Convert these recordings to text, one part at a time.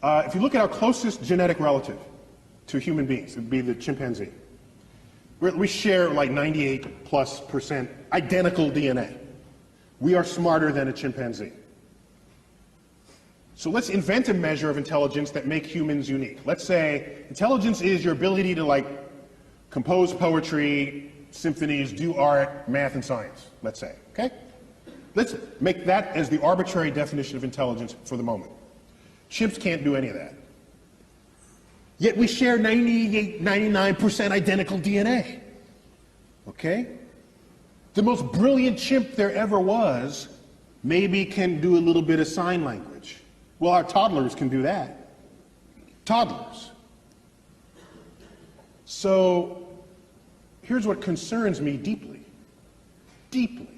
If you look at our closest genetic relative to human beings, it would be the chimpanzee. We share like 98+% identical DNA. We are smarter than a chimpanzee. So let's invent a measure of intelligence that makes humans unique. Let's say intelligence is your ability to like compose poetry, symphonies, do art, math, and science, let's say, okay? Let's make that as the arbitrary definition of intelligence for the moment. Chimps can't do any of that. Yet we share 98, 99% identical DNA, okay? The most brilliant chimp there ever was maybe can do a little bit of sign language. Well, our toddlers can do that. Toddlers. So here's what concerns me deeply. Deeply.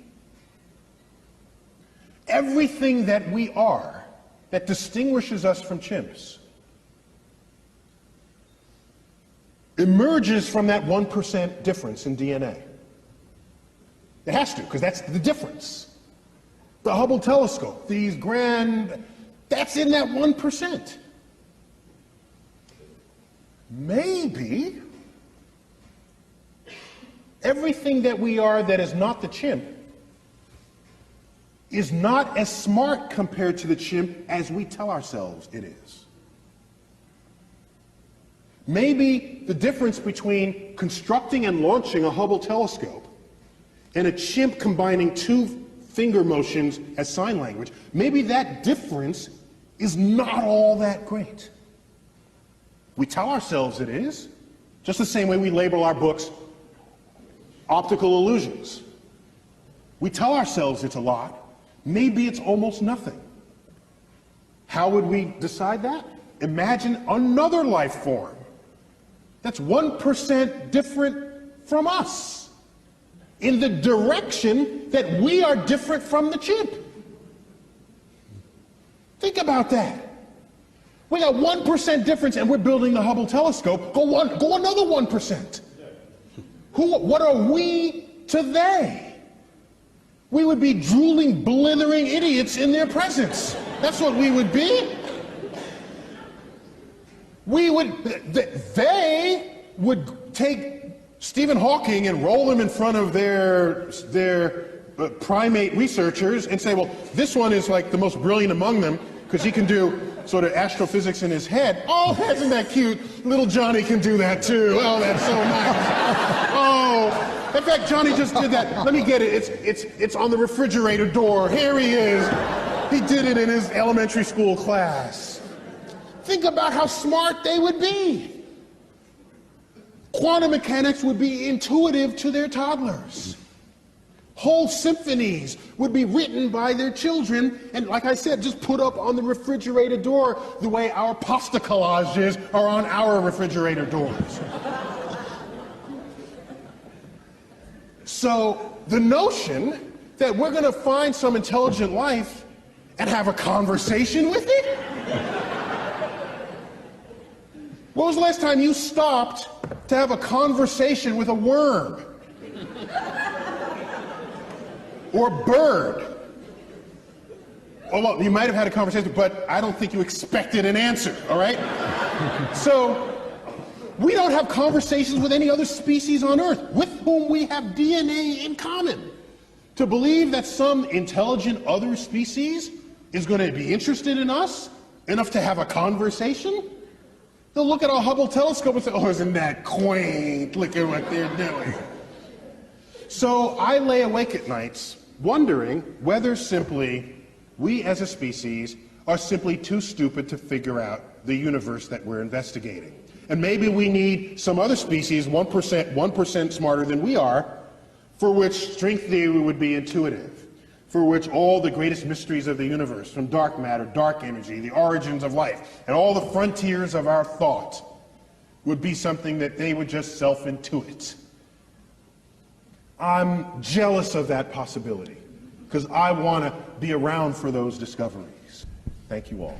Everything that we are that distinguishes us from chimps emerges from that 1% difference in DNA. It has to, because that's the difference. The Hubble telescope, these grand, that's in that 1%. Maybe everything that we are that is not the chimp is not as smart compared to the chimp as we tell ourselves it is. Maybe the difference between constructing and launching a Hubble telescope and a chimp combining two finger motions as sign language, maybe that difference is not all that great. We tell ourselves it is, just the same way we label our books optical illusions. We tell ourselves it's a lot. Maybe it's almost nothing. How would we decide that? Imagine another life form that's 1% different from us in the direction that we are different from the chimp. Think about that. We got 1% difference and we're building the Hubble telescope. Go another 1%. What are we to they? We would be drooling, blithering idiots in their presence. That's what we would be. They would take Stephen Hawking and roll him in front of their primate researchers and say, well, this one is like the most brilliant among them because he can do sort of astrophysics in his head. Oh, isn't that cute? Little Johnny can do that too. Oh, that's so nice. Oh. In fact, Johnny just did that. Let me get it. It's on the refrigerator door. Here he is. He did it in his elementary school class. Think about how smart they would be. Quantum mechanics would be intuitive to their toddlers. Whole symphonies would be written by their children and, like I said, just put up on the refrigerator door the way our pasta collages are on our refrigerator doors. So the notion that we're going to find some intelligent life and have a conversation with it? When was the last time you stopped to have a conversation with a worm? Or a bird? Oh, well, you might have had a conversation, but I don't think you expected an answer, all right? So we don't have conversations with any other species on Earth with whom we have DNA in common. To believe that some intelligent other species is going to be interested in us enough to have a conversation, they'll look at our Hubble telescope and say, oh, isn't that quaint? Look at what they're doing. So I lay awake at nights wondering whether simply we as a species are simply too stupid to figure out the universe that we're investigating. And maybe we need some other species, 1% smarter than we are, for which string theory would be intuitive, for which all the greatest mysteries of the universe, from dark matter, dark energy, the origins of life, and all the frontiers of our thought would be something that they would just self-intuit. I'm jealous of that possibility, because I want to be around for those discoveries. Thank you all.